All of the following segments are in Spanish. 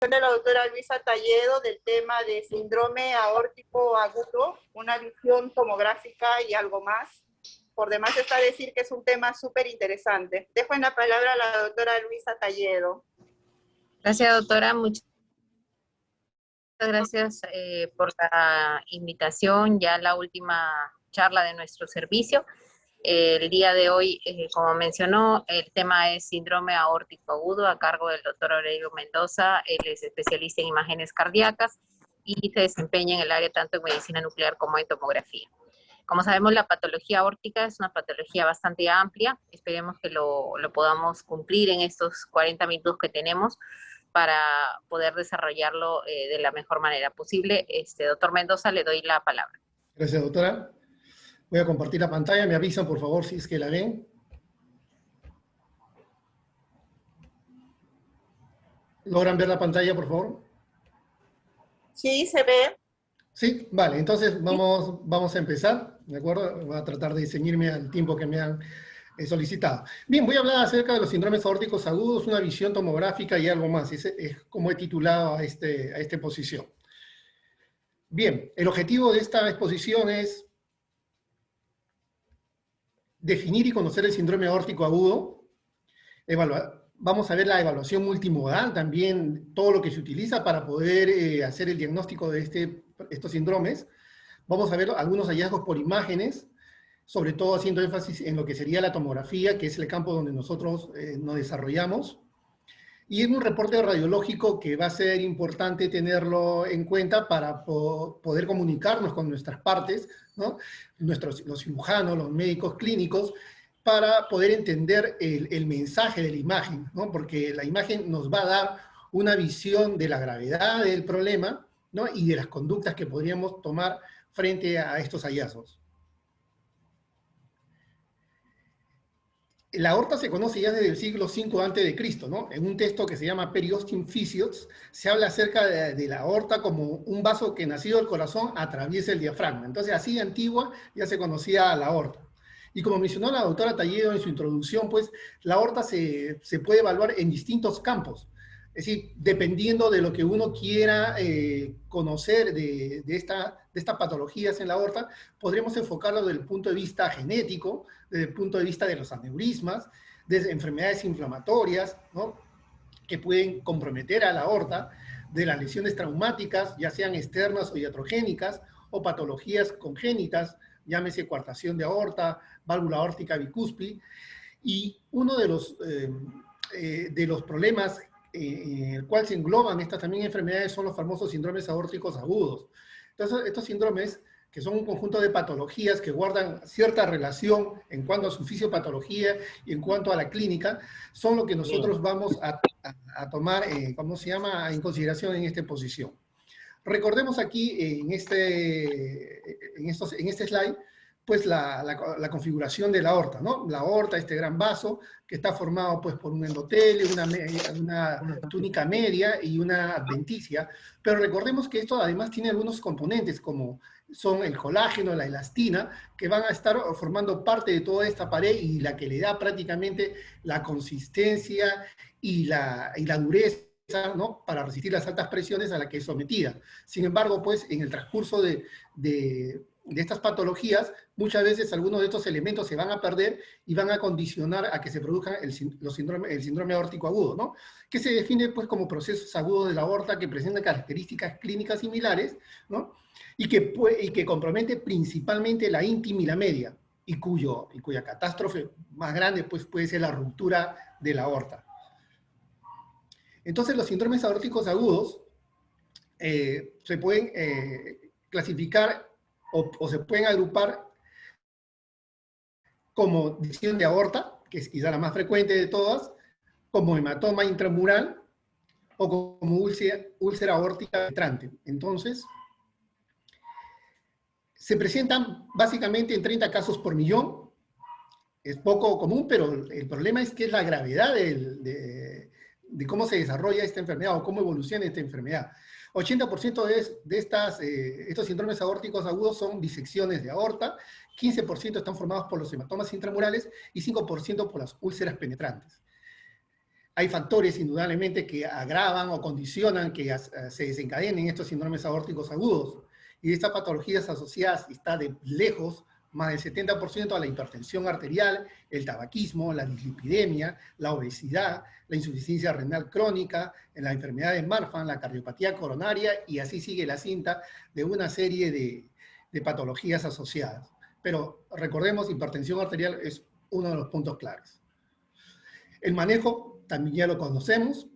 de la doctora Luisa Talledo del tema de síndrome aórtico agudo, una visión tomográfica y algo más. Por demás está decir que es un tema súper interesante. Dejo en la palabra a la doctora Luisa Talledo. Gracias, doctora. Muchas gracias por la invitación, ya la última charla de nuestro servicio. El día de hoy, como mencionó, el tema es síndrome aórtico agudo a cargo del doctor Aurelio Mendoza. Él es especialista en imágenes cardíacas y se desempeña en el área tanto en medicina nuclear como en tomografía. Como sabemos, la patología aórtica es una patología bastante amplia. Esperemos que lo podamos cumplir en estos 40 minutos que tenemos para poder desarrollarlo de la mejor manera posible. Doctor Mendoza, le doy la palabra. Gracias, doctora. Voy a compartir la pantalla. Me avisan, por favor, si es que la ven. ¿Logran ver la pantalla, por favor? Sí, se ve. Sí, vale. Entonces vamos a empezar, ¿de acuerdo? Voy a tratar de ceñirme al tiempo que me han solicitado. Bien, voy a hablar acerca de los síndromes aórticos agudos, una visión tomográfica y algo más. Es como he titulado a esta exposición. Bien, el objetivo de esta exposición es definir y conocer el síndrome aórtico agudo, vamos a ver la evaluación multimodal, también todo lo que se utiliza para poder hacer el diagnóstico de estos síndromes. Vamos a ver algunos hallazgos por imágenes, sobre todo haciendo énfasis en lo que sería la tomografía, que es el campo donde nosotros nos desarrollamos. Y en un reporte radiológico que va a ser importante tenerlo en cuenta para poder comunicarnos con nuestras partes, ¿no? Los cirujanos, los médicos clínicos, para poder entender el mensaje de la imagen, ¿no? Porque la imagen nos va a dar una visión de la gravedad del problema, ¿no? Y de las conductas que podríamos tomar frente a estos hallazgos. La aorta se conoce ya desde el siglo V a.C., ¿no? En un texto que se llama Periosteum Physiots, se habla acerca de la aorta como un vaso que nacido del corazón atraviesa el diafragma. Entonces, así de antigua ya se conocía la aorta. Y como mencionó la doctora Talledo en su introducción, pues la aorta se puede evaluar en distintos campos. Es decir, dependiendo de lo que uno quiera conocer de estas patologías en la aorta, podremos enfocarlo desde el punto de vista genético, desde el punto de vista de los aneurismas, desde enfermedades inflamatorias, ¿no? Que pueden comprometer a la aorta, de las lesiones traumáticas, ya sean externas o iatrogénicas, o patologías congénitas, llámese coartación de aorta, válvula aórtica bicúspide, y uno de los problemas en el cual se engloban estas también enfermedades son los famosos síndromes aórticos agudos. Entonces, estos síndromes, que son un conjunto de patologías que guardan cierta relación en cuanto a su fisiopatología y en cuanto a la clínica, son lo que nosotros vamos a tomar, ¿cómo se llama?, en consideración en esta exposición. Recordemos aquí, en este slide, pues la configuración de la aorta, ¿no? La aorta, este gran vaso, que está formado pues por un endotelio, una túnica media y una adventicia, pero recordemos que esto además tiene algunos componentes, como son el colágeno, la elastina, que van a estar formando parte de toda esta pared y la que le da prácticamente la consistencia y la dureza, ¿no?, para resistir las altas presiones a las que es sometida. Sin embargo, pues en el transcurso de estas patologías, muchas veces algunos de estos elementos se van a perder y van a condicionar a que se produzca el síndrome aórtico agudo, ¿no? Que se define pues como procesos agudos de la aorta que presentan características clínicas similares, ¿no? Y que compromete principalmente la íntima y la media, y cuya catástrofe más grande pues puede ser la ruptura de la aorta. Entonces los síndromes aórticos agudos se pueden clasificar o se pueden agrupar como disección de aorta, que es quizá la más frecuente de todas, como hematoma intramural o como úlcera aórtica penetrante. Entonces, se presentan básicamente en 30 casos por millón. Es poco común, pero el problema es que es la gravedad de cómo se desarrolla esta enfermedad o cómo evoluciona esta enfermedad. 80% de estos síndromes aórticos agudos son disecciones de aorta, 15% están formados por los hematomas intramurales y 5% por las úlceras penetrantes. Hay factores indudablemente que agravan o condicionan que se desencadenen estos síndromes aórticos agudos. Y estas patologías asociadas está de lejos más del 70% a la hipertensión arterial, el tabaquismo, la dislipidemia, la obesidad, la insuficiencia renal crónica, la enfermedad de Marfan, la cardiopatía coronaria, y así sigue la cinta de una serie de patologías asociadas. Pero recordemos, hipertensión arterial es uno de los puntos claves. El manejo, también ya lo conocemos,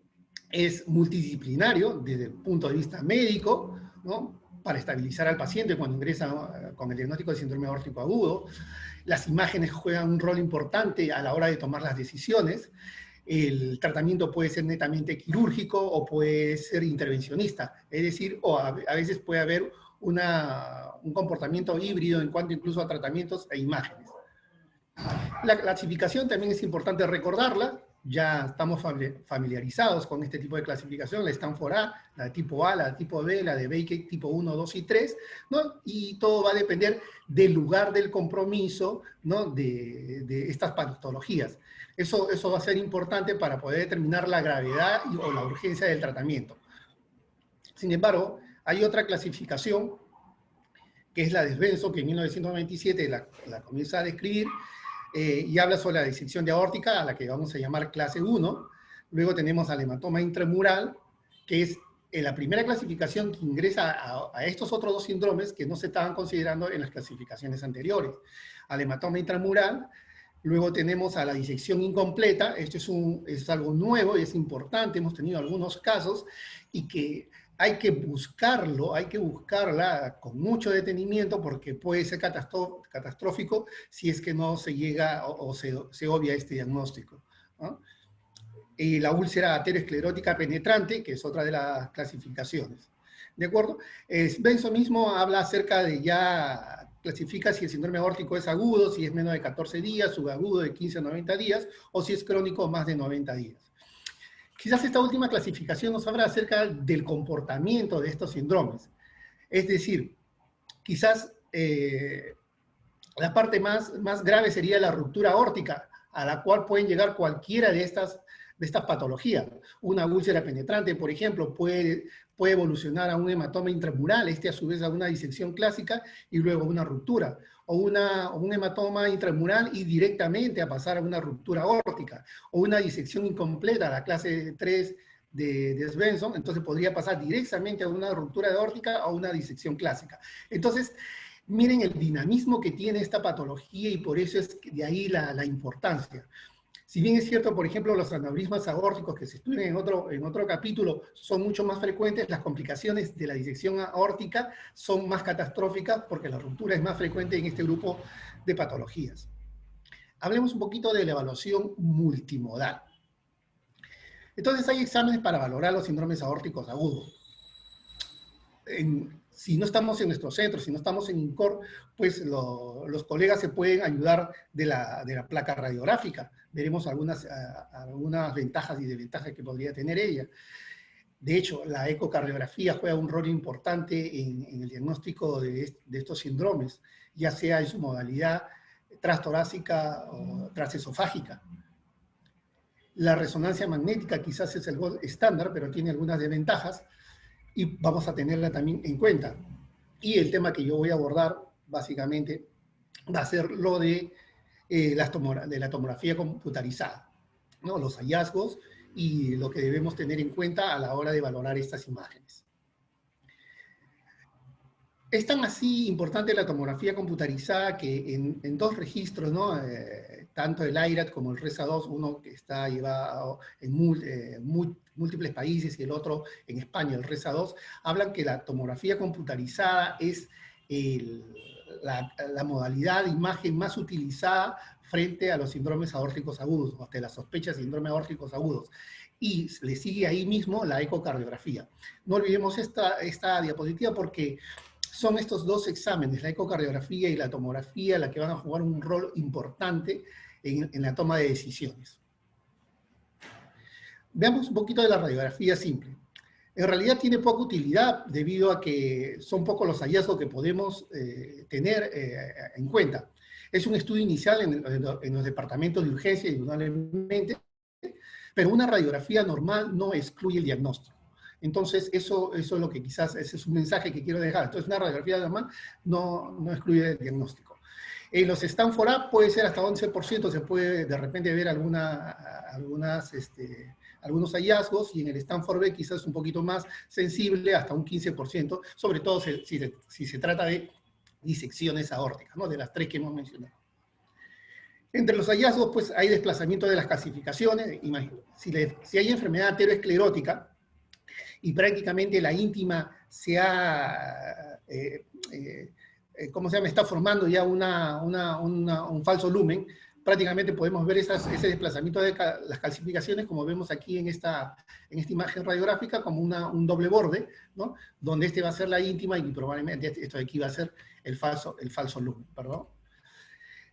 es multidisciplinario desde el punto de vista médico, ¿no?, para estabilizar al paciente cuando ingresa con el diagnóstico de síndrome aórtico agudo. Las imágenes juegan un rol importante a la hora de tomar las decisiones. El tratamiento puede ser netamente quirúrgico o puede ser intervencionista, es decir, o a veces puede haber un comportamiento híbrido en cuanto incluso a tratamientos e imágenes. La clasificación también es importante recordarla. Ya estamos familiarizados con este tipo de clasificación, la Stanford A, la de tipo A, la de tipo B, la de Baker tipo 1, 2 y 3, ¿no? Y todo va a depender del lugar del compromiso, ¿no?, de estas patologías. Eso va a ser importante para poder determinar la gravedad o la urgencia del tratamiento. Sin embargo, hay otra clasificación, que es la de Svensson, que en 1927 la comienza a describir, y habla sobre la disección de aórtica, a la que vamos a llamar clase 1. Luego tenemos al hematoma intramural, que es la primera clasificación que ingresa a estos otros dos síndromes que no se estaban considerando en las clasificaciones anteriores. Al hematoma intramural. Luego tenemos a la disección incompleta. Esto es algo nuevo y es importante. Hemos tenido algunos casos y que hay que buscarla con mucho detenimiento porque puede ser catastrófico si es que no se llega o se obvia este diagnóstico, ¿no? Y la úlcera aterosclerótica penetrante, que es otra de las clasificaciones. ¿De acuerdo? Svensson mismo habla acerca de ya, clasifica si el síndrome aórtico es agudo, si es menos de 14 días, subagudo de 15 a 90 días, o si es crónico más de 90 días. Quizás esta última clasificación nos habla acerca del comportamiento de estos síndromes. Es decir, quizás la parte más grave sería la ruptura aórtica, a la cual pueden llegar cualquiera de estas patologías. Una úlcera penetrante, por ejemplo, puede evolucionar a un hematoma intramural, a su vez a una disección clásica y luego una ruptura. O un hematoma intramural y directamente a pasar a una ruptura aórtica. O una disección incompleta, la clase 3 de Svensson, entonces podría pasar directamente a una ruptura aórtica o una disección clásica. Entonces, miren el dinamismo que tiene esta patología y por eso es de ahí la importancia. Si bien es cierto, por ejemplo, los aneurismas aórticos que se estudian en otro capítulo son mucho más frecuentes, las complicaciones de la disección aórtica son más catastróficas porque la ruptura es más frecuente en este grupo de patologías. Hablemos un poquito de la evaluación multimodal. Entonces hay exámenes para valorar los síndromes aórticos agudos. Si no estamos en nuestro centro, si no estamos en INCOR, pues los colegas se pueden ayudar de la placa radiográfica. Veremos algunas ventajas y desventajas que podría tener ella. De hecho, la ecocardiografía juega un rol importante en el diagnóstico de estos síndromes, ya sea en su modalidad transtorácica o transesofágica. La resonancia magnética quizás es el gold estándar, pero tiene algunas desventajas, y vamos a tenerla también en cuenta. Y el tema que yo voy a abordar, básicamente, va a ser lo de la tomografía computarizada, ¿no? Los hallazgos y lo que debemos tener en cuenta a la hora de valorar estas imágenes. Es tan así importante la tomografía computarizada que en dos registros, ¿no? Tanto el IRAD como el RESA-2, uno que está llevado en múltiples países y el otro en España, el RESA-2, hablan que la tomografía computarizada es la modalidad de imagen más utilizada frente a los síndromes aórticos agudos, o hasta la sospecha de síndromes aórticos agudos. Y le sigue ahí mismo la ecocardiografía. No olvidemos esta diapositiva porque son estos dos exámenes, la ecocardiografía y la tomografía, la que van a jugar un rol importante en la toma de decisiones. Veamos un poquito de la radiografía simple. En realidad tiene poca utilidad debido a que son pocos los hallazgos que podemos tener en cuenta. Es un estudio inicial en los departamentos de urgencia, indudablemente, Pero una radiografía normal no excluye el diagnóstico. Entonces, eso es lo que quizás, ese es un mensaje que quiero dejar. Entonces, una radiografía normal no excluye el diagnóstico. En los Stanford A puede ser hasta 11%, se puede de repente ver algunos hallazgos, y en el Stanford B quizás un poquito más sensible, hasta un 15%, sobre todo si se trata de disecciones aórticas, ¿no? De las 3 que hemos mencionado. Entre los hallazgos, pues, hay desplazamiento de las calcificaciones. Si hay enfermedad ateroesclerótica y prácticamente la íntima se ha, está formando ya un falso lumen, prácticamente podemos ver ese desplazamiento de las calcificaciones, como vemos aquí en esta imagen radiográfica, como un doble borde, ¿no? Donde este va a ser la íntima y probablemente esto de aquí va a ser el falso lumen, perdón.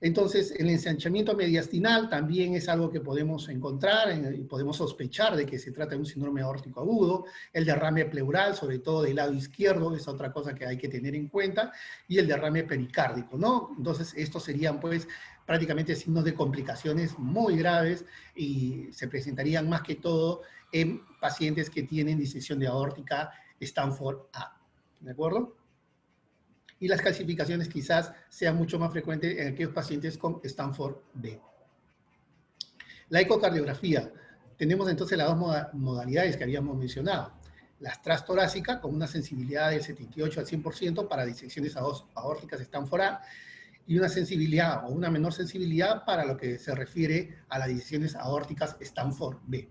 Entonces, el ensanchamiento mediastinal también es algo que podemos encontrar y podemos sospechar de que se trata de un síndrome aórtico agudo. El derrame pleural, sobre todo del lado izquierdo, es otra cosa que hay que tener en cuenta, y el derrame pericárdico, ¿no? Entonces, estos serían, pues, prácticamente signos de complicaciones muy graves y se presentarían más que todo en pacientes que tienen disección de aórtica Stanford A, ¿de acuerdo? Y las calcificaciones quizás sean mucho más frecuentes en aquellos pacientes con Stanford B. La ecocardiografía. Tenemos entonces las dos modalidades que habíamos mencionado. La transtorácica, con una sensibilidad del 78 al 100% para disecciones aórticas Stanford A, y una sensibilidad o una menor sensibilidad para lo que se refiere a las disecciones aórticas Stanford B.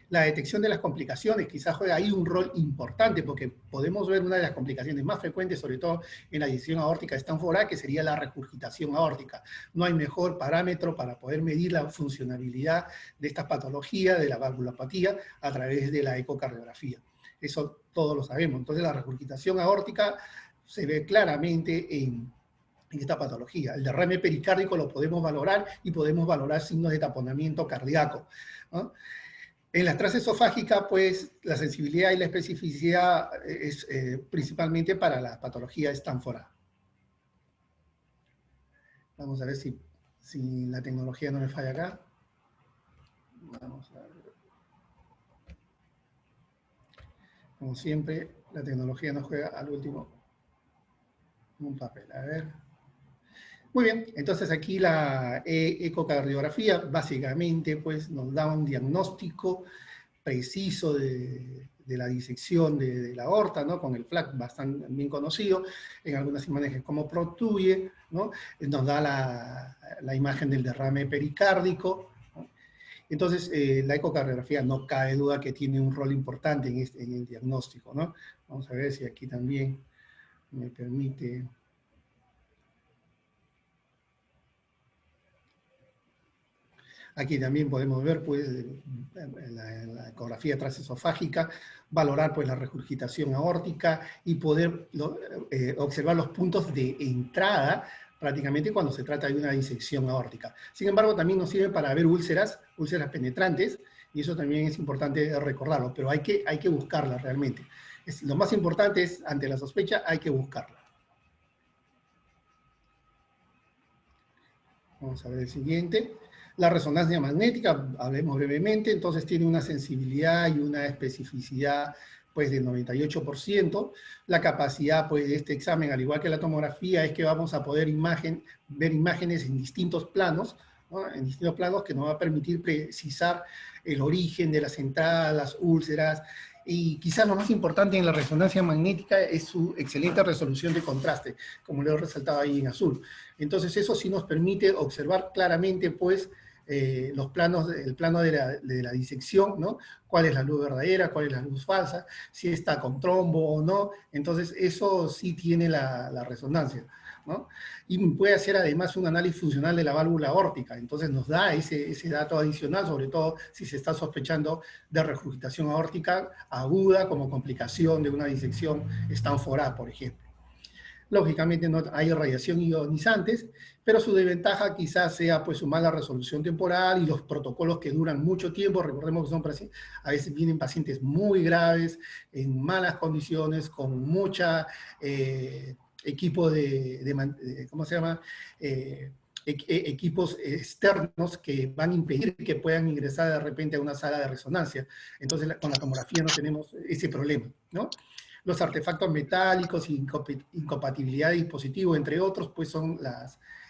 La detección de las complicaciones quizás juega ahí un rol importante, porque podemos ver una de las complicaciones más frecuentes, sobre todo en la disección aórtica Stanford A, que sería la regurgitación aórtica. No hay mejor parámetro para poder medir la funcionabilidad de esta patología, de la valvulopatía, a través de la ecocardiografía. Eso todos lo sabemos. Entonces, la regurgitación aórtica se ve claramente en esta patología. El derrame pericárdico lo podemos valorar, y podemos valorar signos de taponamiento cardíaco, ¿no? En la transesofágica, pues, la sensibilidad y la especificidad es principalmente para la patología Stanford A. Vamos a ver si la tecnología no me falla acá. Vamos a ver. Como siempre, la tecnología nos juega al último un papel. A ver. Muy bien, entonces aquí la ecocardiografía básicamente, pues, nos da un diagnóstico preciso de la disección de la aorta, ¿no? Con el FLAC bastante bien conocido, en algunas imágenes como protruye, ¿no? Nos da la imagen del derrame pericárdico, ¿no? Entonces, la ecocardiografía no cabe duda que tiene un rol importante en el diagnóstico, ¿no? Vamos a ver si aquí también me permite... Aquí también podemos ver, pues, la ecografía transesofágica, valorar, pues, la regurgitación aórtica y poder observar los puntos de entrada prácticamente cuando se trata de una disección aórtica. Sin embargo, también nos sirve para ver úlceras penetrantes, y eso también es importante recordarlo, pero hay que buscarlas realmente. Lo más importante es, ante la sospecha, hay que buscarla. Vamos a ver el siguiente. La resonancia magnética, hablemos brevemente, entonces tiene una sensibilidad y una especificidad, pues, del 98%. La capacidad, pues, de este examen, al igual que la tomografía, es que vamos a poder ver imágenes en distintos planos, ¿no? En distintos planos, que nos va a permitir precisar el origen de las entradas, las úlceras, y quizás lo más importante en la resonancia magnética es su excelente resolución de contraste, como lo he resaltado ahí en azul. Entonces, eso sí nos permite observar claramente, pues, el plano de la disección, ¿no? Cuál es la luz verdadera, cuál es la luz falsa, si está con trombo o no. Entonces, eso sí tiene la resonancia, ¿no? Y puede hacer además un análisis funcional de la válvula aórtica. Entonces, nos da ese dato adicional, sobre todo si se está sospechando de regurgitación aórtica aguda como complicación de una disección Stanford A, por ejemplo. Lógicamente no hay radiación ionizantes, pero su desventaja quizás sea, pues, su mala resolución temporal y los protocolos que duran mucho tiempo. Recordemos que a veces vienen pacientes muy graves, en malas condiciones, con mucha equipo ¿cómo se llama? equipos externos que van a impedir que puedan ingresar de repente a una sala de resonancia. Entonces, con la tomografía no tenemos ese problema, ¿no? Los artefactos metálicos, incompatibilidad de dispositivos, entre otros, pues son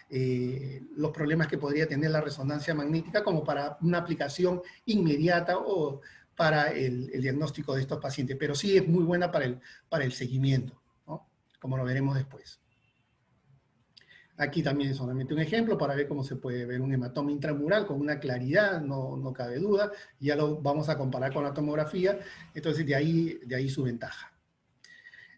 los problemas que podría tener la resonancia magnética como para una aplicación inmediata o para el diagnóstico de estos pacientes. Pero sí es muy buena para el seguimiento, ¿no? Como lo veremos después. Aquí también es solamente un ejemplo para ver cómo se puede ver un hematoma intramural con una claridad, no cabe duda. Ya lo vamos a comparar con la tomografía, entonces de ahí su ventaja.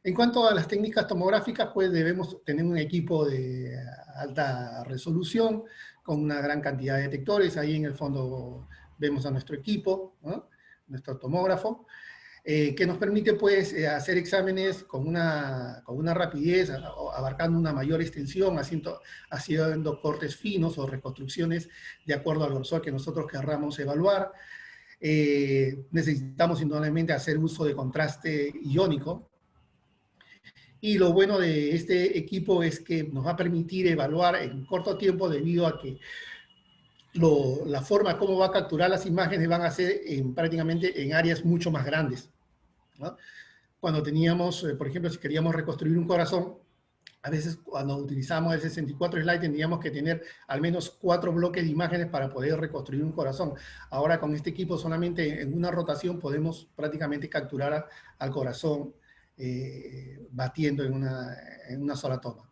En cuanto a las técnicas tomográficas, pues debemos tener un equipo de alta resolución con una gran cantidad de detectores. Ahí en el fondo vemos a nuestro equipo, ¿no? Nuestro tomógrafo. Que nos permite pues hacer exámenes con una rapidez, abarcando una mayor extensión, haciendo cortes finos o reconstrucciones de acuerdo al grosor que nosotros querramos evaluar. Necesitamos indudablemente hacer uso de contraste iónico. Y lo bueno de este equipo es que nos va a permitir evaluar en corto tiempo debido a que la forma como va a capturar las imágenes van a ser prácticamente en áreas mucho más grandes, ¿no? Cuando teníamos, por ejemplo, si queríamos reconstruir un corazón, a veces cuando utilizamos el 64 slide tendríamos que tener al menos 4 bloques de imágenes para poder reconstruir un corazón. Ahora con este equipo solamente en una rotación podemos prácticamente capturar al corazón batiendo en una sola toma.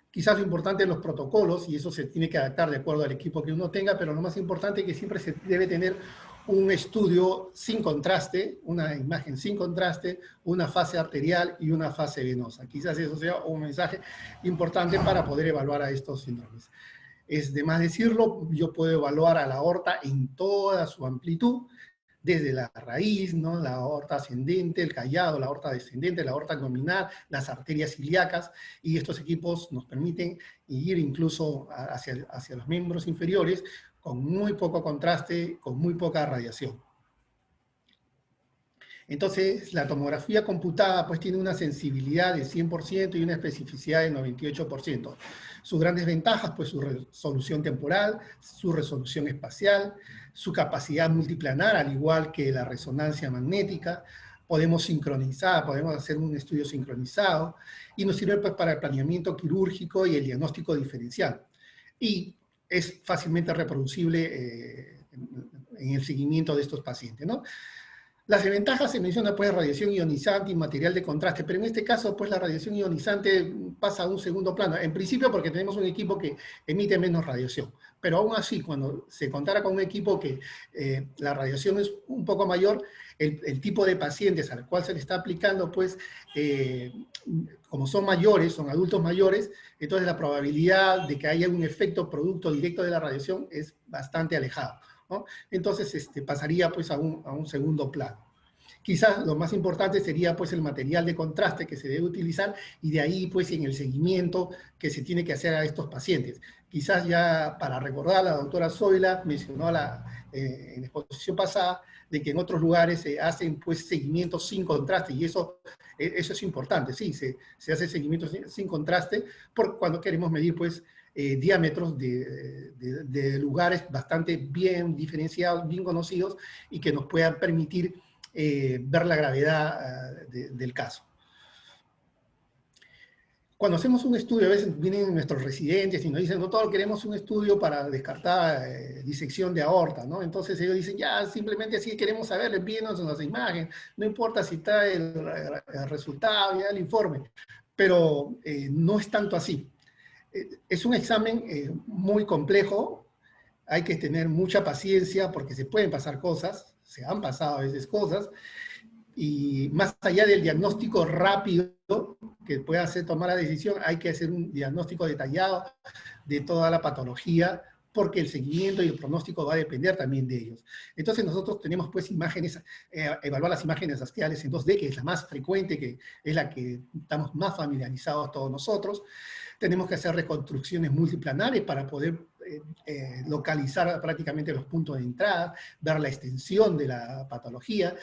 Quizás lo importante es los protocolos, y eso se tiene que adaptar de acuerdo al equipo que uno tenga, pero lo más importante es que siempre se debe tener un estudio sin contraste, una imagen sin contraste, una fase arterial y una fase venosa. Quizás eso sea un mensaje importante para poder evaluar a estos síndromes. Es de más decirlo, yo puedo evaluar a la aorta en toda su amplitud, desde la raíz, ¿no? La aorta ascendente, el callado, la aorta descendente, la aorta abdominal, las arterias ilíacas, y estos equipos nos permiten ir incluso hacia los miembros inferiores con muy poco contraste, con muy poca radiación. Entonces, la tomografía computada pues tiene una sensibilidad de 100% y una especificidad de 98%. Sus grandes ventajas, pues su resolución temporal, su resolución espacial, su capacidad multiplanar, al igual que la resonancia magnética. Podemos sincronizar, podemos hacer un estudio sincronizado, y nos sirve pues para el planeamiento quirúrgico y el diagnóstico diferencial. Y es fácilmente reproducible en el seguimiento de estos pacientes, ¿no? Las desventajas se menciona pues radiación ionizante y material de contraste, pero en este caso pues la radiación ionizante pasa a un segundo plano, en principio porque tenemos un equipo que emite menos radiación, pero aún así cuando se contara con un equipo que la radiación es un poco mayor, el tipo de pacientes al cual se le está aplicando pues como son mayores, son adultos mayores, entonces la probabilidad de que haya un efecto producto directo de la radiación es bastante alejado, ¿no? Entonces pasaría pues a un segundo plano. Quizás lo más importante sería pues el material de contraste que se debe utilizar, y de ahí pues en el seguimiento que se tiene que hacer a estos pacientes. Quizás ya para recordar, la doctora Zoila mencionó en la exposición pasada de que en otros lugares se hacen pues seguimientos sin contraste, y eso es importante, sí, se hace seguimiento sin contraste cuando queremos medir pues diámetros de lugares bastante bien diferenciados, bien conocidos, y que nos puedan permitir ver la gravedad del caso. Cuando hacemos un estudio, a veces vienen nuestros residentes y nos dicen, doctor, queremos un estudio para descartar disección de aorta, ¿no? Entonces ellos dicen, ya, simplemente así queremos saber, envíenos las imágenes, no importa si trae el resultado, ya el informe, pero no es tanto así. Es un examen muy complejo, hay que tener mucha paciencia porque se pueden pasar cosas, se han pasado a veces cosas, y más allá del diagnóstico rápido que pueda hacer tomar la decisión, hay que hacer un diagnóstico detallado de toda la patología, porque el seguimiento y el pronóstico va a depender también de ellos. Entonces nosotros tenemos pues imágenes, evaluar las imágenes axiales en 2D, que es la más frecuente, que es la que estamos más familiarizados todos nosotros. Tenemos que hacer reconstrucciones multiplanares para poder localizar prácticamente los puntos de entrada, ver la extensión de la patología.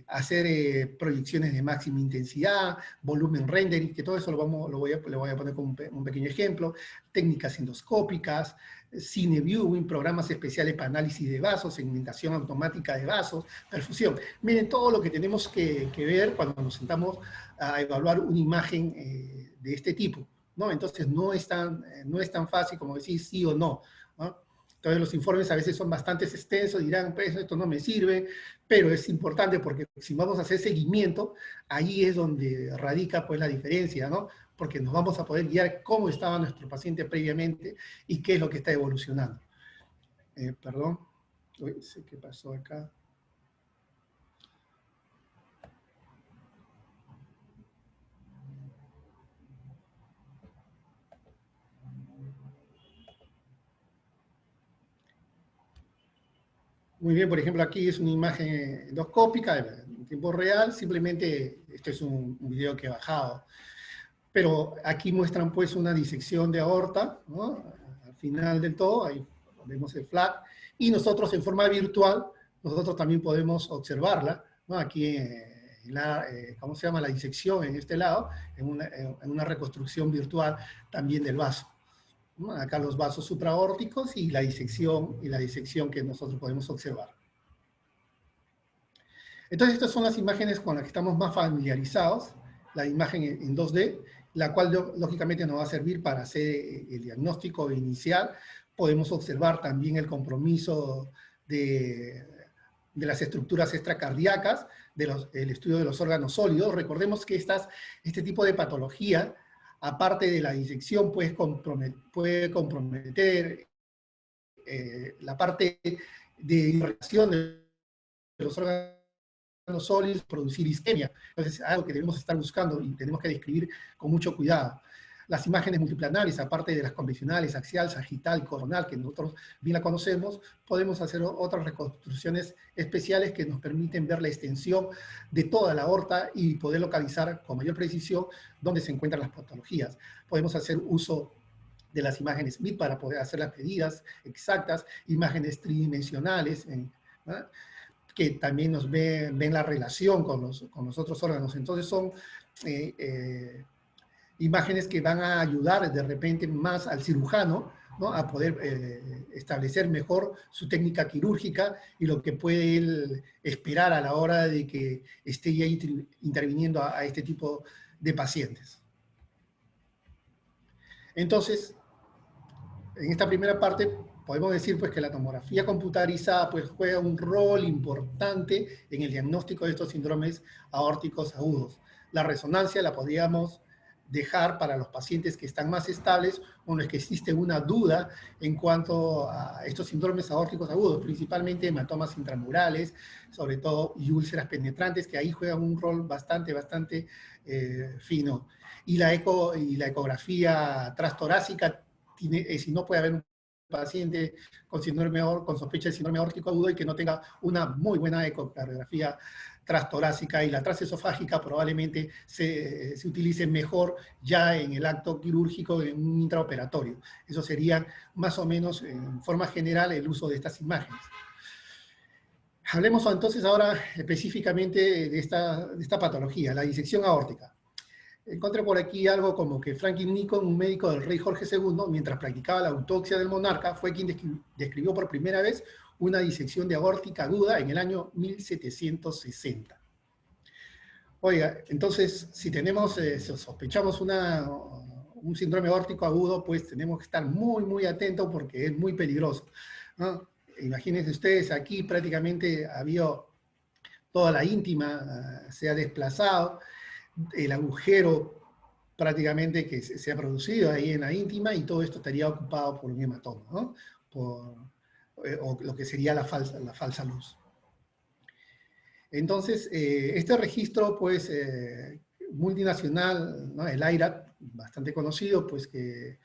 hacer proyecciones de máxima intensidad, volumen rendering, que todo eso le voy a poner como un pequeño ejemplo, técnicas endoscópicas, cine viewing, programas especiales para análisis de vasos, segmentación automática de vasos, perfusión. Miren todo lo que tenemos que ver cuando nos sentamos a evaluar una imagen de este tipo, ¿no? Entonces no es tan fácil como decir sí o no, ¿no? Entonces los informes a veces son bastante extensos, dirán, pues esto no me sirve, pero es importante porque si vamos a hacer seguimiento, ahí es donde radica pues la diferencia, ¿no? Porque nos vamos a poder guiar cómo estaba nuestro paciente previamente y qué es lo que está evolucionando. Perdón, uy, sé qué pasó acá. Muy bien, por ejemplo, aquí es una imagen endoscópica en tiempo real, simplemente, esto es un video que he bajado, pero aquí muestran pues una disección de aorta, ¿no? Al final del todo, ahí vemos el FLAC, y nosotros en forma virtual, nosotros también podemos observarla, ¿no? Aquí ¿cómo se llama? La disección en este lado, en una reconstrucción virtual también del vaso. ¿No? Acá los vasos supraórticos y la disección que nosotros podemos observar. Entonces estas son las imágenes con las que estamos más familiarizados, la imagen en 2D, la cual lógicamente nos va a servir para hacer el diagnóstico inicial. Podemos observar también el compromiso de las estructuras extracardíacas, el estudio de los órganos sólidos. Recordemos que este tipo de patología, aparte de la disección, puede comprometer la parte de irrigación de los órganos sólidos, producir isquemia. Entonces es algo que debemos estar buscando y tenemos que describir con mucho cuidado. Las imágenes multiplanares, aparte de las convencionales, axial, sagital, coronal, que nosotros bien la conocemos, podemos hacer otras reconstrucciones especiales que nos permiten ver la extensión de toda la aorta y poder localizar con mayor precisión dónde se encuentran las patologías. Podemos hacer uso de las imágenes Smith para poder hacer las medidas exactas, imágenes tridimensionales, ¿no? Que también nos ven la relación con los otros órganos. Entonces son imágenes que van a ayudar de repente más al cirujano, ¿no? A poder establecer mejor su técnica quirúrgica y lo que puede él esperar a la hora de que esté ya interviniendo a este tipo de pacientes. Entonces, en esta primera parte podemos decir pues, que la tomografía computarizada pues, juega un rol importante en el diagnóstico de estos síndromes aórticos agudos. La resonancia la podríamos dejar para los pacientes que están más estables o en los que existe una duda en cuanto a estos síndromes aórticos agudos, principalmente hematomas intramurales, sobre todo, y úlceras penetrantes, que ahí juegan un rol bastante fino. Y la ecografía transtorácica, si no puede haber un paciente con sospecha de síndrome aórtico agudo y que no tenga una muy buena ecocardiografía transtorácica, y la transesofágica probablemente se utilice mejor ya en el acto quirúrgico, en un intraoperatorio. Eso sería más o menos, en forma general, el uso de estas imágenes. Hablemos entonces ahora específicamente de esta patología, la disección aórtica. Encontré por aquí algo como que Franklin Nikon, un médico del rey Jorge II, mientras practicaba la autopsia del monarca, fue quien describió por primera vez una disección de aórtica aguda en el año 1760. Oiga, entonces, si sospechamos un síndrome aórtico agudo, pues tenemos que estar muy atentos porque es muy peligroso, ¿no? Imagínense ustedes, aquí prácticamente había toda la íntima, se ha desplazado, el agujero prácticamente que se ha producido ahí en la íntima, y todo esto estaría ocupado por un hematoma, ¿no? O lo que sería la falsa luz. Entonces, este registro, pues, multinacional, ¿no? El IRAD, bastante conocido, pues, que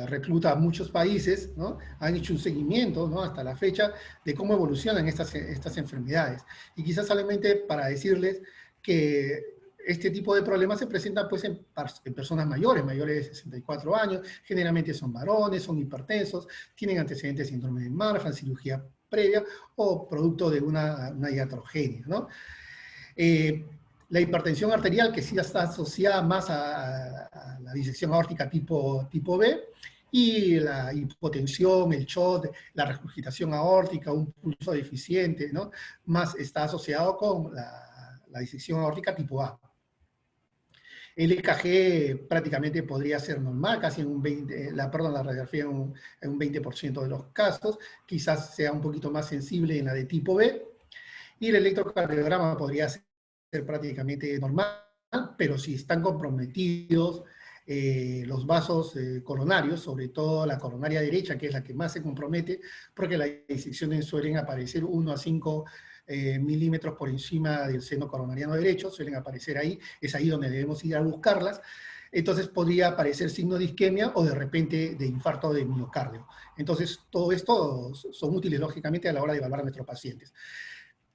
recluta a muchos países, ¿no? Han hecho un seguimiento, ¿no? Hasta la fecha de cómo evolucionan estas enfermedades. Y quizás solamente para decirles que este tipo de problemas se presentan pues, en personas mayores de 64 años, generalmente son varones, son hipertensos, tienen antecedentes de síndrome de Marfan, cirugía previa o producto de una iatrogenia, ¿no? La hipertensión arterial, que sí está asociada más a la disección aórtica tipo B, y la hipotensión, el shock, la regurgitación aórtica, un pulso deficiente, ¿no? Más está asociado con la disección aórtica tipo A. El EKG prácticamente podría ser normal, casi en un 20%, la radiografía en un 20% de los casos, quizás sea un poquito más sensible en la de tipo B, y el electrocardiograma podría ser prácticamente normal, pero si están comprometidos los vasos coronarios, sobre todo la coronaria derecha, que es la que más se compromete, porque las disecciones suelen aparecer 1 a 5 milímetros por encima del seno coronariano derecho, suelen aparecer ahí, es ahí donde debemos ir a buscarlas. Entonces podría aparecer signo de isquemia o de repente de infarto de miocardio. Entonces todo esto son útiles lógicamente a la hora de evaluar a nuestros pacientes.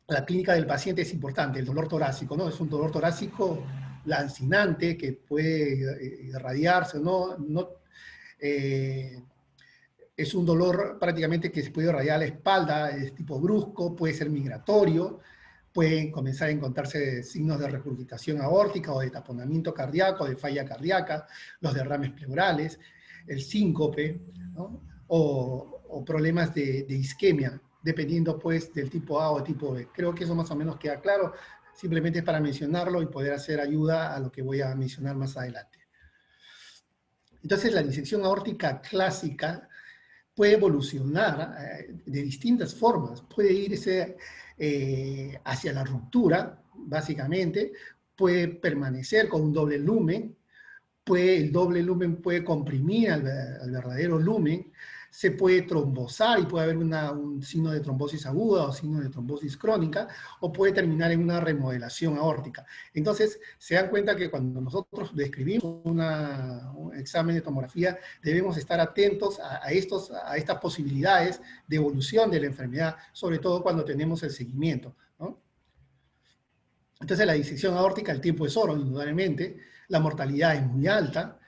La clínica del paciente es importante, el dolor torácico, ¿no? Es un dolor torácico lancinante que puede irradiarse, ¿no? Es un dolor prácticamente que se puede irradiar a la espalda, es tipo brusco, puede ser migratorio, pueden comenzar a encontrarse signos de regurgitación aórtica o de taponamiento cardíaco, de falla cardíaca, los derrames pleurales, el síncope, ¿no? O problemas de isquemia, dependiendo pues del tipo A o tipo B. Creo que eso más o menos queda claro, simplemente es para mencionarlo y poder hacer ayuda a lo que voy a mencionar más adelante. Entonces la disección aórtica clásica puede evolucionar de distintas formas, puede irse hacia la ruptura, básicamente, puede permanecer con un doble lumen, el doble lumen puede comprimir al verdadero lumen, se puede trombosar y puede haber un signo de trombosis aguda o signo de trombosis crónica, o puede terminar en una remodelación aórtica. Entonces, se dan cuenta que cuando nosotros describimos un examen de tomografía, debemos estar atentos a estas posibilidades de evolución de la enfermedad, sobre todo cuando tenemos el seguimiento, ¿no? Entonces, la disección aórtica, el tiempo es oro, indudablemente, la mortalidad es muy alta.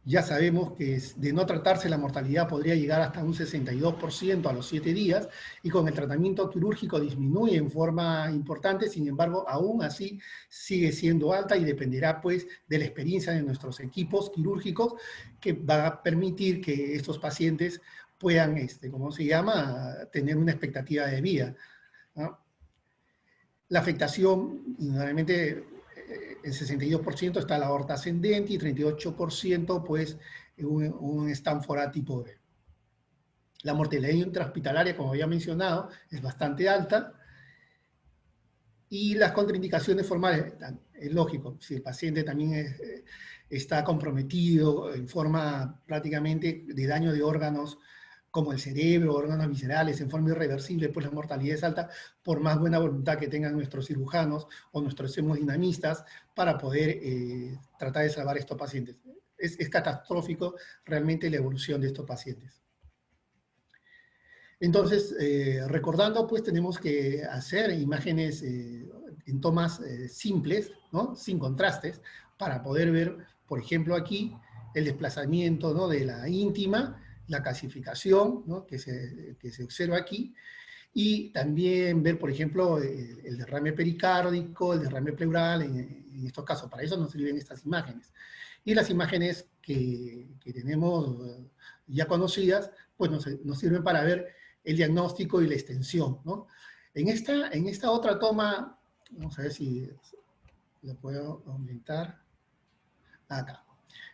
Ya sabemos que de no tratarse la mortalidad podría llegar hasta un 62% a los 7 días, y con el tratamiento quirúrgico disminuye en forma importante, sin embargo, aún así sigue siendo alta y dependerá pues de la experiencia de nuestros equipos quirúrgicos, que va a permitir que estos pacientes puedan, ¿cómo se llama?, tener una expectativa de vida, ¿no? La afectación, indudablemente, el 62% está la aorta ascendente y 38% pues un Stanford A tipo B. La mortalidad intrahospitalaria, como había mencionado, es bastante alta. Y las contraindicaciones formales, es lógico, si el paciente también está comprometido en forma prácticamente de daño de órganos como el cerebro, órganos viscerales, en forma irreversible, pues la mortalidad es alta, por más buena voluntad que tengan nuestros cirujanos o nuestros hemodinamistas para poder tratar de salvar a estos pacientes. Es catastrófico realmente la evolución de estos pacientes. Entonces, recordando, pues tenemos que hacer imágenes en tomas simples, ¿no?, sin contrastes, para poder ver, por ejemplo, aquí, el desplazamiento, ¿no?, de la íntima, la calcificación, ¿no?, que se observa aquí, y también ver, por ejemplo, el derrame pericárdico, el derrame pleural, en estos casos. Para eso nos sirven estas imágenes. Y las imágenes que tenemos ya conocidas, pues nos sirven para ver el diagnóstico y la extensión, ¿no? En esta otra toma, vamos a ver si lo puedo aumentar, acá.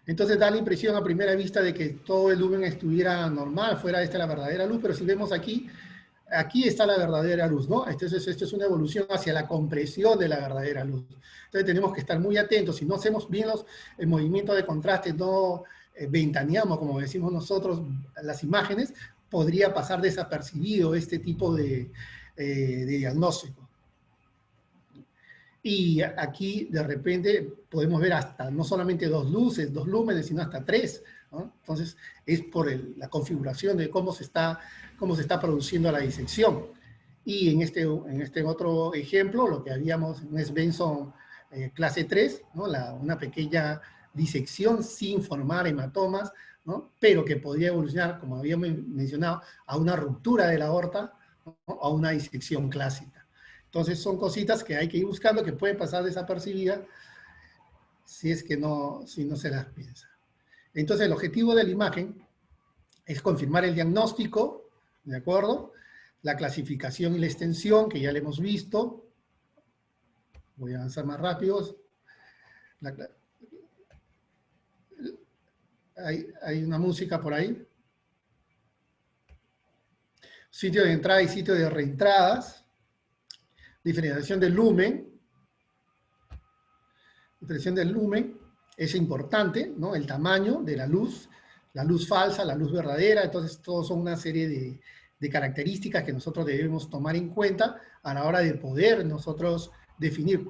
Entonces da la impresión a primera vista de que todo el lumen estuviera normal, fuera esta la verdadera luz, pero si vemos aquí está la verdadera luz, ¿no? Entonces esto es una evolución hacia la compresión de la verdadera luz. Entonces tenemos que estar muy atentos. Si no hacemos bien el movimiento de contraste, no ventaneamos, como decimos nosotros, las imágenes, podría pasar desapercibido este tipo de diagnóstico. Y aquí de repente podemos ver hasta no solamente dos lúmenes, sino hasta 3, ¿no? Entonces es por la configuración de cómo se está produciendo la disección. Y en este otro ejemplo, lo que habíamos, un Svensson clase 3, ¿no?, una pequeña disección sin formar hematomas, ¿no?, pero que podría evolucionar, como habíamos mencionado, a una ruptura de la aorta ¿no? A una disección clásica. Entonces son cositas que hay que ir buscando, que pueden pasar desapercibidas si es que si no se las piensa. Entonces el objetivo de la imagen es confirmar el diagnóstico, ¿de acuerdo? La clasificación y la extensión, que ya le hemos visto. Voy a avanzar más rápido. Hay una música por ahí. Sitio de entrada y sitio de reentradas. Diferenciación del lumen. Diferenciación del lumen es importante, ¿no? El tamaño de la luz falsa, la luz verdadera. Entonces, todos son una serie de características que nosotros debemos tomar en cuenta a la hora de poder nosotros definir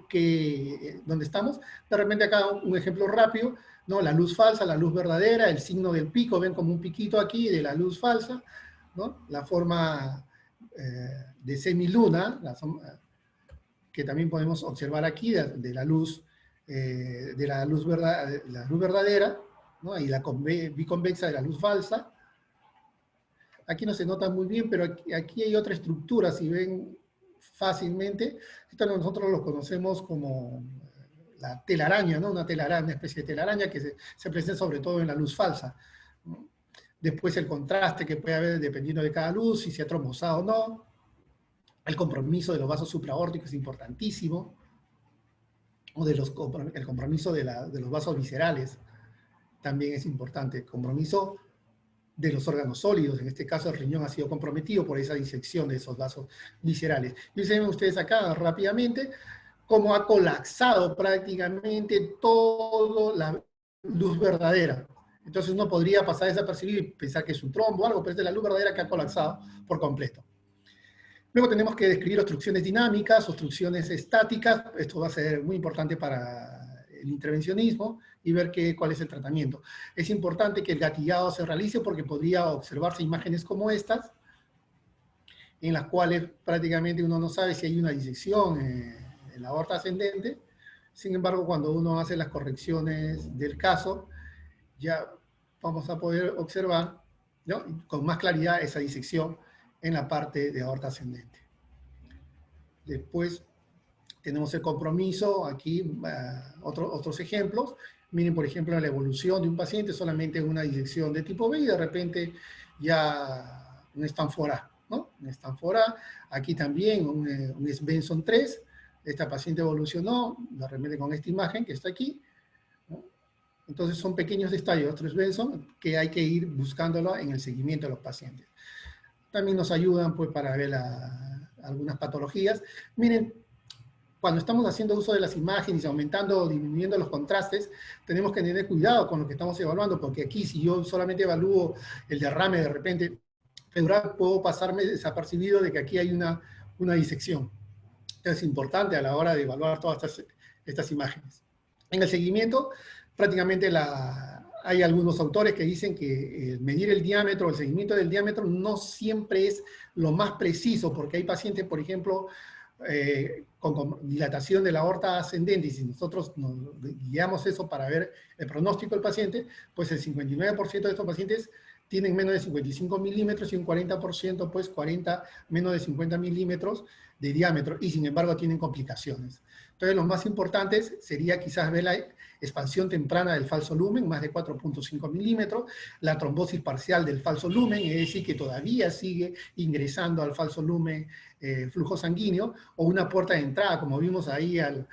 dónde estamos. De repente acá un ejemplo rápido, ¿no? La luz falsa, la luz verdadera, el signo del pico, ven como un piquito aquí de la luz falsa, ¿no? La forma de semiluna, que también podemos observar aquí de la luz verdadera, ¿no? Y la biconvexa de la luz falsa. Aquí no se nota muy bien, pero aquí hay otra estructura, si ven fácilmente. Esto nosotros lo conocemos como la telaraña, ¿no? Una especie de telaraña que se presenta sobre todo en la luz falsa, ¿no? Después el contraste que puede haber dependiendo de cada luz, si se ha trombosado o no. El compromiso de los vasos supraórticos es importantísimo. O el compromiso de los vasos viscerales también es importante. El compromiso de los órganos sólidos, en este caso el riñón ha sido comprometido por esa disección de esos vasos viscerales. Y ven ustedes acá rápidamente cómo ha colapsado prácticamente toda la luz verdadera. Entonces uno podría pasar desapercibido y pensar que es un trombo o algo, pero es de la luz verdadera que ha colapsado por completo. Luego tenemos que describir obstrucciones dinámicas, obstrucciones estáticas. Esto va a ser muy importante para el intervencionismo y ver cuál es el tratamiento. Es importante que el gatillado se realice porque podría observarse imágenes como estas, en las cuales prácticamente uno no sabe si hay una disección en la aorta ascendente. Sin embargo, cuando uno hace las correcciones del caso, ya vamos a poder observar, ¿no?, con más claridad esa disección en la parte de aorta ascendente. Después tenemos el compromiso, aquí otros ejemplos. Miren, por ejemplo, la evolución de un paciente, solamente una disección de tipo B y de repente ya un Stanford A, ¿no? Un Stanford A, aquí también un Svensson 3, esta paciente evolucionó, de repente con esta imagen que está aquí, ¿no? Entonces son pequeños detalles, otros Svensson, que hay que ir buscándolo en el seguimiento de los pacientes. También nos ayudan pues para ver algunas patologías. Miren, cuando estamos haciendo uso de las imágenes, aumentando o disminuyendo los contrastes, tenemos que tener cuidado con lo que estamos evaluando, porque aquí si yo solamente evalúo el derrame de repente pleural, puedo pasarme desapercibido de que aquí hay una disección. Entonces es importante a la hora de evaluar todas estas imágenes. En el seguimiento, prácticamente hay algunos autores que dicen que medir el diámetro, el seguimiento del diámetro, no siempre es lo más preciso, porque hay pacientes, por ejemplo, con dilatación de la aorta ascendente, y si nosotros nos guiamos eso para ver el pronóstico del paciente, pues el 59% de estos pacientes tienen menos de 55 milímetros y un 40%, pues menos de 50 milímetros de diámetro, y sin embargo tienen complicaciones. Entonces, los más importantes sería quizás ver la expansión temprana del falso lumen, más de 4.5 milímetros, la trombosis parcial del falso lumen, es decir, que todavía sigue ingresando al falso lumen flujo sanguíneo, o una puerta de entrada, como vimos ahí al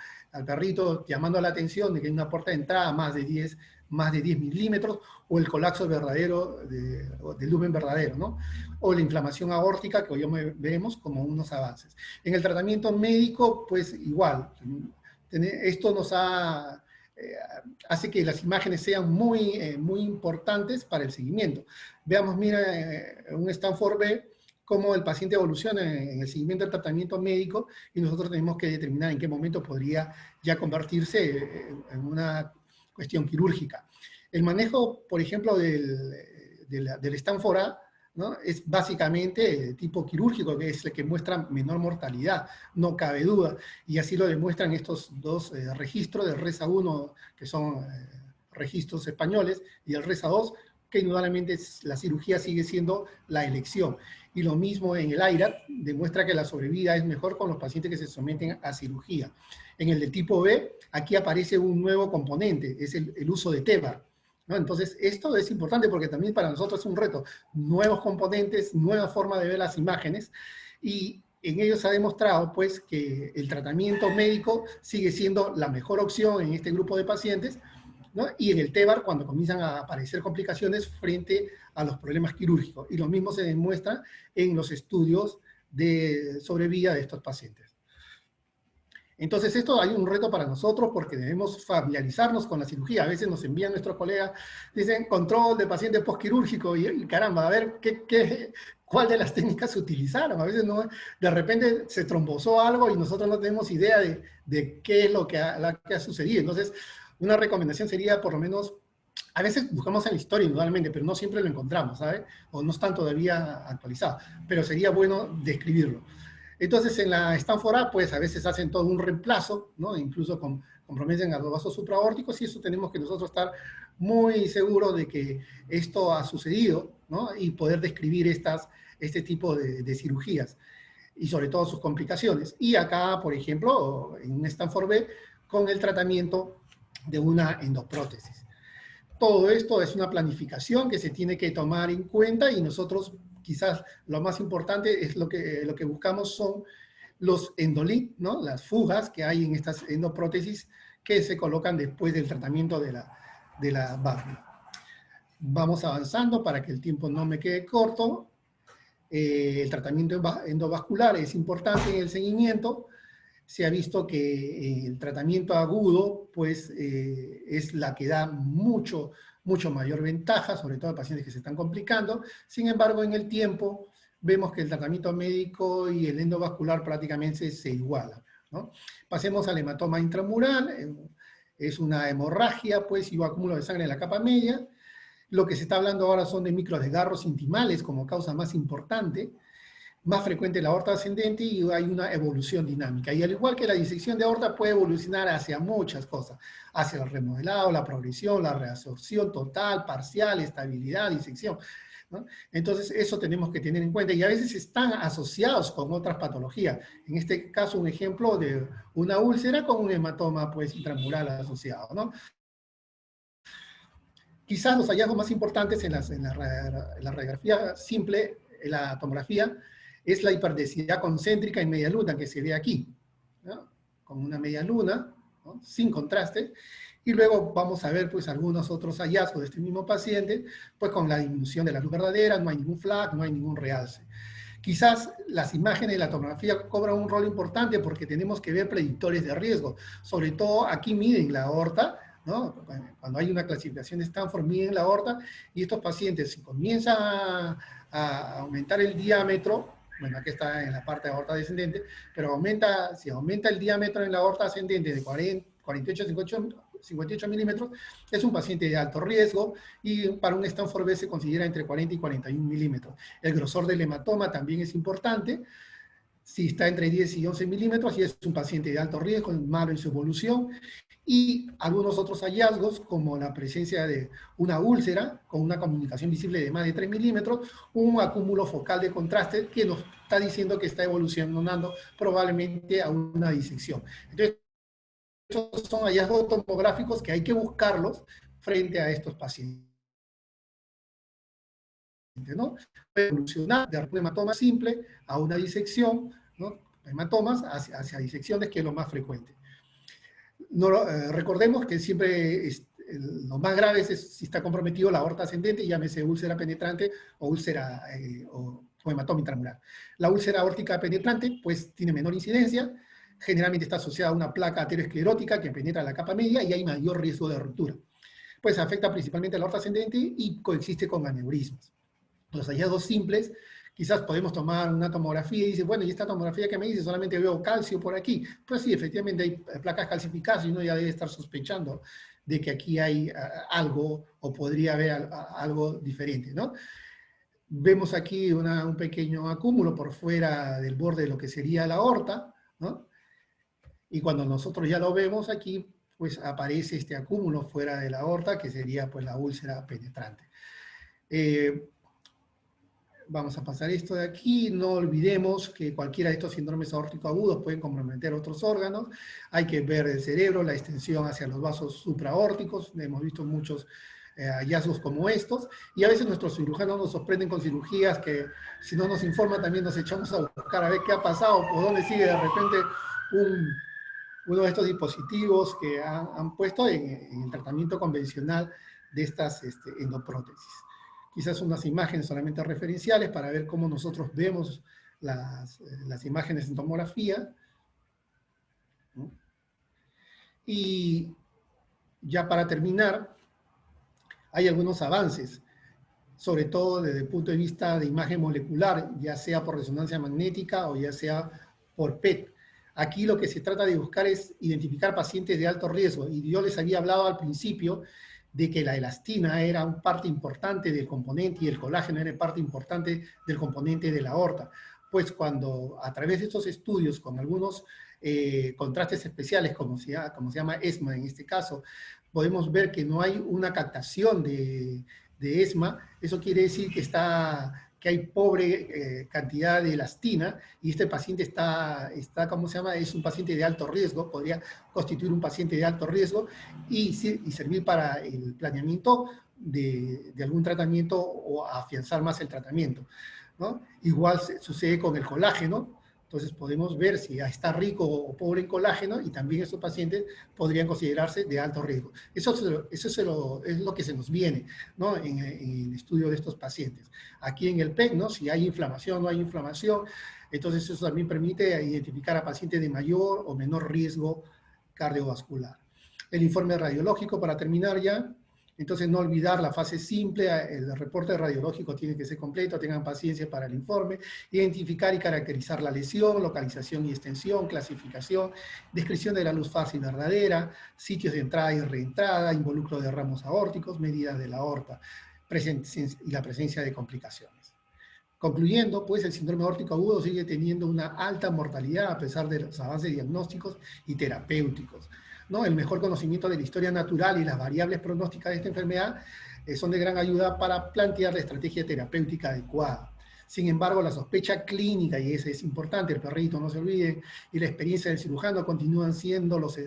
perrito llamando la atención de que hay una puerta de entrada más de 10 milímetros, o el colapso verdadero del lumen verdadero, ¿no? O la inflamación aórtica, que hoy vemos como unos avances. En el tratamiento médico, pues igual, esto nos hace que las imágenes sean muy importantes para el seguimiento. Veamos, mira, un Stanford B, cómo el paciente evoluciona en el seguimiento del tratamiento médico, y nosotros tenemos que determinar en qué momento podría ya convertirse en una cuestión quirúrgica. El manejo, por ejemplo, del Stanford A, ¿no?, es básicamente tipo quirúrgico, que es el que muestra menor mortalidad, no cabe duda, y así lo demuestran estos dos registros del RESA 1, que son registros españoles, y el RESA 2, que indudablemente la cirugía sigue siendo la elección. Y lo mismo en el IRAD, demuestra que la sobrevida es mejor con los pacientes que se someten a cirugía. En el de tipo B, aquí aparece un nuevo componente, es el uso de TEBA, ¿no? Entonces, esto es importante porque también para nosotros es un reto. Nuevos componentes, nueva forma de ver las imágenes, y en ellos se ha demostrado, pues, que el tratamiento médico sigue siendo la mejor opción en este grupo de pacientes, ¿no? Y en el TEBAR cuando comienzan a aparecer complicaciones frente a los problemas quirúrgicos. Y lo mismo se demuestra en los estudios de sobrevida de estos pacientes. Entonces, esto hay un reto para nosotros porque debemos familiarizarnos con la cirugía. A veces nos envían nuestros colegas, dicen control de paciente postquirúrgico, y caramba, a ver cuál de las técnicas se utilizaron. A veces no, de repente se trombosó algo y nosotros no tenemos idea de qué es lo que ha sucedido. Entonces, una recomendación sería, por lo menos, a veces buscamos en la historia, indudablemente, pero no siempre lo encontramos, ¿sabes? O no están todavía actualizados, pero sería bueno describirlo. Entonces, en la Stanford A, pues a veces hacen todo un reemplazo, ¿no? Incluso comprometen a los vasos supraórticos, y eso tenemos que nosotros estar muy seguros de que esto ha sucedido, ¿no? Y poder describir este tipo de cirugías, y sobre todo sus complicaciones. Y acá, por ejemplo, en un Stanford B, con el tratamiento de una endoprótesis. Todo esto es una planificación que se tiene que tomar en cuenta, y nosotros quizás lo más importante es lo que buscamos son los endolit, ¿no? Las fugas que hay en estas endoprótesis que se colocan después del tratamiento de la válvula. Vamos avanzando para que el tiempo no me quede corto. El tratamiento endovascular es importante en el seguimiento. Se ha visto que el tratamiento agudo, pues, es la que da mucho mayor ventaja, sobre todo a pacientes que se están complicando. Sin embargo, en el tiempo, vemos que el tratamiento médico y el endovascular prácticamente se igualan, ¿no? Pasemos al hematoma intramural. Es una hemorragia, pues, y un acúmulo de sangre en la capa media. Lo que se está hablando ahora son de microdesgarros intimales como causa más importante. Más frecuente la aorta ascendente, y hay una evolución dinámica. Y al igual que la disección de aorta puede evolucionar hacia muchas cosas, hacia el remodelado, la progresión, la reabsorción total, parcial, estabilidad, disección, ¿no? Entonces eso tenemos que tener en cuenta, y a veces están asociados con otras patologías. En este caso, un ejemplo de una úlcera con un hematoma, pues, intramural asociado, ¿no? Quizás los hallazgos más importantes en la radiografía simple, en la tomografía, es la hiperdensidad concéntrica en media luna, que se ve aquí, ¿no? Con una media luna, ¿no? Sin contraste. Y luego vamos a ver, pues, algunos otros hallazgos de este mismo paciente, pues con la disminución de la luz verdadera, no hay ningún FLAC, no hay ningún realce. Quizás las imágenes de la tomografía cobran un rol importante porque tenemos que ver predictores de riesgo. Sobre todo aquí miden la aorta, ¿no? Cuando hay una clasificación de Stanford, miden la aorta, y estos pacientes, si comienzan a aumentar el diámetro, bueno, aquí está en la parte de aorta descendente, pero si aumenta el diámetro en la aorta ascendente de 48 a 58 milímetros, es un paciente de alto riesgo, y para un Stanford B se considera entre 40 y 41 milímetros. El grosor del hematoma también es importante. Si está entre 10 y 11 milímetros, y es un paciente de alto riesgo, malo en su evolución. Y algunos otros hallazgos, como la presencia de una úlcera con una comunicación visible de más de 3 milímetros, un acúmulo focal de contraste que nos está diciendo que está evolucionando probablemente a una disección. Entonces, estos son hallazgos tomográficos que hay que buscarlos frente a estos pacientes, ¿no? Puede evolucionar de un hematoma simple a una disección, ¿no? Hematomas hacia disecciones, que es lo más frecuente. No, recordemos que siempre lo más grave es si está comprometido la aorta ascendente, llámese úlcera penetrante o úlcera o hematoma intramural. La úlcera aórtica penetrante, pues, tiene menor incidencia, generalmente está asociada a una placa aterosclerótica que penetra la capa media, y hay mayor riesgo de ruptura. Pues afecta principalmente a la aorta ascendente y coexiste con aneurismas. Los hallazgos simples, quizás podemos tomar una tomografía y dice, bueno, ¿y esta tomografía que me dice? Solamente veo calcio por aquí. Pues sí, efectivamente hay placas calcificadas, y uno ya debe estar sospechando de que aquí hay algo, o podría haber algo diferente, ¿no? Vemos aquí un pequeño acúmulo por fuera del borde de lo que sería la aorta, ¿no? Y cuando nosotros ya lo vemos aquí, pues aparece este acúmulo fuera de la aorta, que sería, pues, la úlcera penetrante. Vamos a pasar esto de aquí. No olvidemos que cualquiera de estos síndromes aórticos agudos pueden comprometer otros órganos. Hay que ver el cerebro, la extensión hacia los vasos supraórticos. Hemos visto muchos hallazgos como estos. Y a veces nuestros cirujanos nos sorprenden con cirugías que, si no nos informan, también nos echamos a buscar a ver qué ha pasado, por dónde sigue de repente uno de estos dispositivos que han puesto en el tratamiento convencional de estas endoprótesis. Quizás unas imágenes solamente referenciales para ver cómo nosotros vemos las imágenes en tomografía, ¿no? Y ya para terminar, hay algunos avances, sobre todo desde el punto de vista de imagen molecular, ya sea por resonancia magnética o ya sea por PET. Aquí lo que se trata de buscar es identificar pacientes de alto riesgo, y yo les había hablado al principio de que la elastina era una parte importante del componente y el colágeno era parte importante del componente de la aorta. Pues cuando a través de estos estudios con algunos contrastes especiales, como se llama ESMA en este caso, podemos ver que no hay una captación de ESMA. Eso quiere decir que hay pobre cantidad de elastina, y este paciente ¿cómo se llama? Es un paciente de alto riesgo, podría constituir un paciente de alto riesgo y servir para el planeamiento de algún tratamiento o afianzar más el tratamiento, ¿no? Igual sucede con el colágeno. Entonces podemos ver si está rico o pobre en colágeno, y también estos pacientes podrían considerarse de alto riesgo. Eso es lo que se nos viene, ¿no? en el estudio de estos pacientes. Aquí en el PET, ¿no? Si hay inflamación o no hay inflamación, entonces eso también permite identificar a pacientes de mayor o menor riesgo cardiovascular. El informe radiológico, para terminar ya. Entonces, no olvidar la fase simple, el reporte radiológico tiene que ser completo, tengan paciencia para el informe, identificar y caracterizar la lesión, localización y extensión, clasificación, descripción de la luz fácil verdadera, sitios de entrada y reentrada, involucro de ramos aórticos, medidas de la aorta y la presencia de complicaciones. Concluyendo, pues el síndrome aórtico agudo sigue teniendo una alta mortalidad a pesar de los avances diagnósticos y terapéuticos, ¿no? El mejor conocimiento de la historia natural y las variables pronósticas de esta enfermedad son de gran ayuda para plantear la estrategia terapéutica adecuada. Sin embargo, la sospecha clínica, y eso es importante, el perrito no se olvide, y la experiencia del cirujano continúan siendo los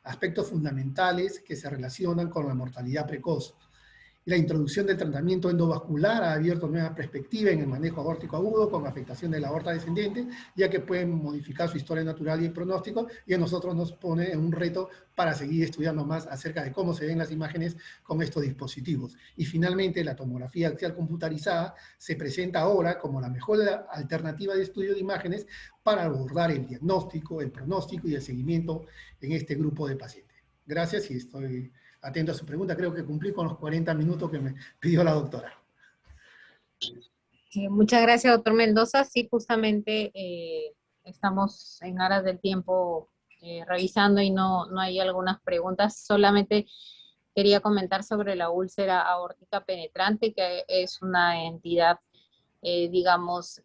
aspectos fundamentales que se relacionan con la mortalidad precoz. La introducción del tratamiento endovascular ha abierto nuevas perspectivas en el manejo aórtico agudo con afectación de la aorta descendente, ya que pueden modificar su historia natural y el pronóstico, y a nosotros nos pone en un reto para seguir estudiando más acerca de cómo se ven las imágenes con estos dispositivos. Y finalmente, la tomografía axial computarizada se presenta ahora como la mejor alternativa de estudio de imágenes para abordar el diagnóstico, el pronóstico y el seguimiento en este grupo de pacientes. Gracias, y estoy atento a su pregunta. Creo que cumplí con los 40 minutos que me pidió la doctora. Muchas gracias, doctor Mendoza. Sí, justamente estamos en aras del tiempo revisando y no hay algunas preguntas. Solamente quería comentar sobre la úlcera aórtica penetrante, que es una entidad, digamos,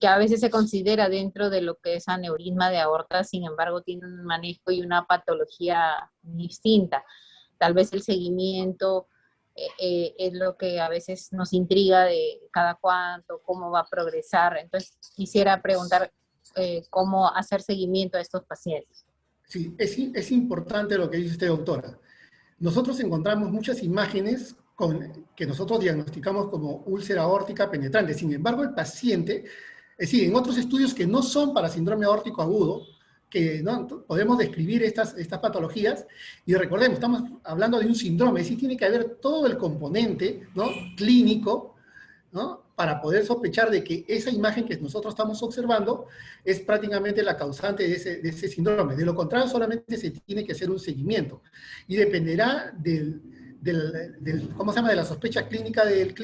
que a veces se considera dentro de lo que es aneurisma de aorta, sin embargo tiene un manejo y una patología distinta. Tal vez el seguimiento es lo que a veces nos intriga de cada cuánto, cómo va a progresar. Entonces quisiera preguntar cómo hacer seguimiento a estos pacientes. Sí, es importante lo que dice usted, doctora. Nosotros encontramos muchas imágenes que nosotros diagnosticamos como úlcera aórtica penetrante. Sin embargo, el paciente, es decir, en otros estudios que no son para síndrome aórtico agudo, que no podemos describir estas patologías, y recordemos, estamos hablando de un síndrome, es decir, tiene que haber todo el componente, ¿no?, clínico, ¿no?, para poder sospechar de que esa imagen que nosotros estamos observando es prácticamente la causante de ese síndrome. De lo contrario, solamente se tiene que hacer un seguimiento, y dependerá ¿cómo se llama?, de la sospecha clínica del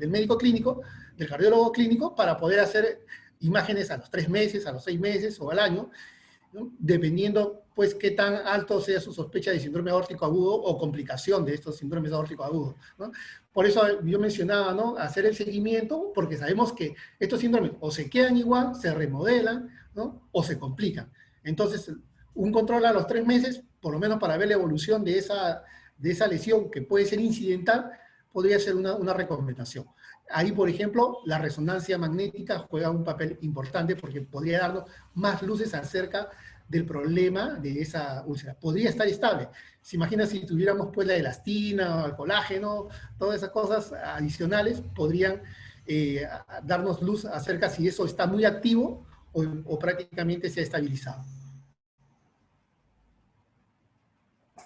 médico clínico, del cardiólogo clínico, para poder hacer imágenes a los 3 meses, a los 6 meses o al año, ¿no?, dependiendo pues qué tan alto sea su sospecha de síndrome aórtico agudo o complicación de estos síndromes aórticos agudos, ¿no? Por eso yo mencionaba, ¿no?, hacer el seguimiento, porque sabemos que estos síndromes o se quedan igual, se remodelan, ¿no?, o se complican. Entonces, un control a los 3 meses, por lo menos para ver la evolución de esa lesión que puede ser incidental, podría ser una recomendación. Ahí, por ejemplo, la resonancia magnética juega un papel importante porque podría darnos más luces acerca del problema de esa úlcera. Podría estar estable. ¿Se imagina si tuviéramos pues la elastina, el colágeno, todas esas cosas adicionales podrían darnos luz acerca si eso está muy activo o prácticamente se ha estabilizado?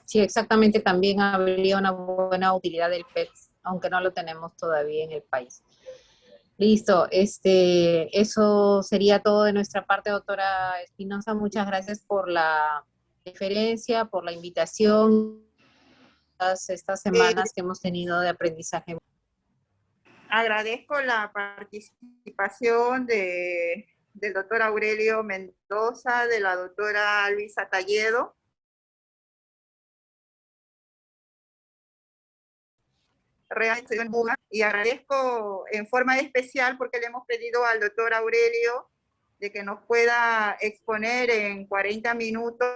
Sí, exactamente, también habría una buena utilidad del PET, aunque no lo tenemos todavía en el país. Listo, eso sería todo de nuestra parte, doctora Espinosa. Muchas gracias por la referencia, por la invitación, estas semanas que hemos tenido de aprendizaje. Agradezco la participación del doctor Aurelio Mendoza, de la doctora Luisa Talledo. Y agradezco en forma especial porque le hemos pedido al doctor Aurelio de que nos pueda exponer en 40 minutos,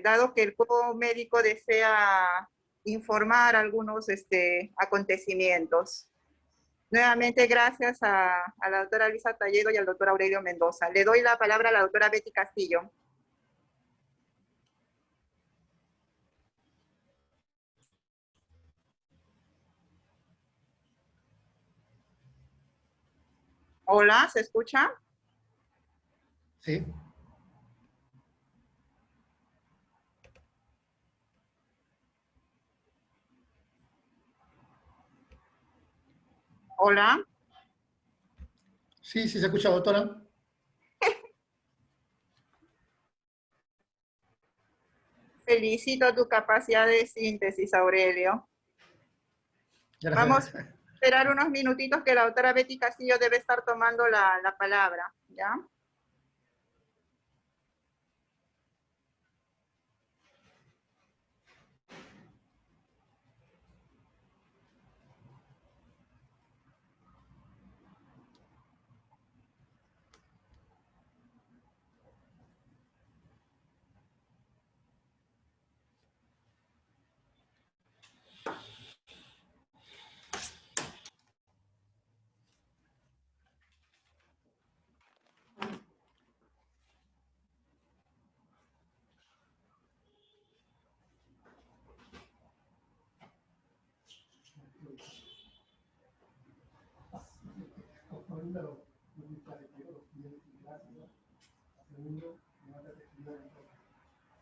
dado que el cuerpo médico desea informar algunos acontecimientos. Nuevamente, gracias a la doctora Luisa Talledo y al doctor Aurelio Mendoza. Le doy la palabra a la doctora Betty Castillo. Hola, ¿se escucha? Sí. Hola. Sí, sí se escucha, doctora. Felicito tu capacidad de síntesis, Aurelio. Vamos Gracias. a esperar unos minutitos que la doctora Betty Castillo debe estar tomando la palabra, ¿ya?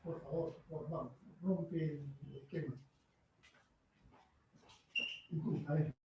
Por favor, rompe el esquema. A ver.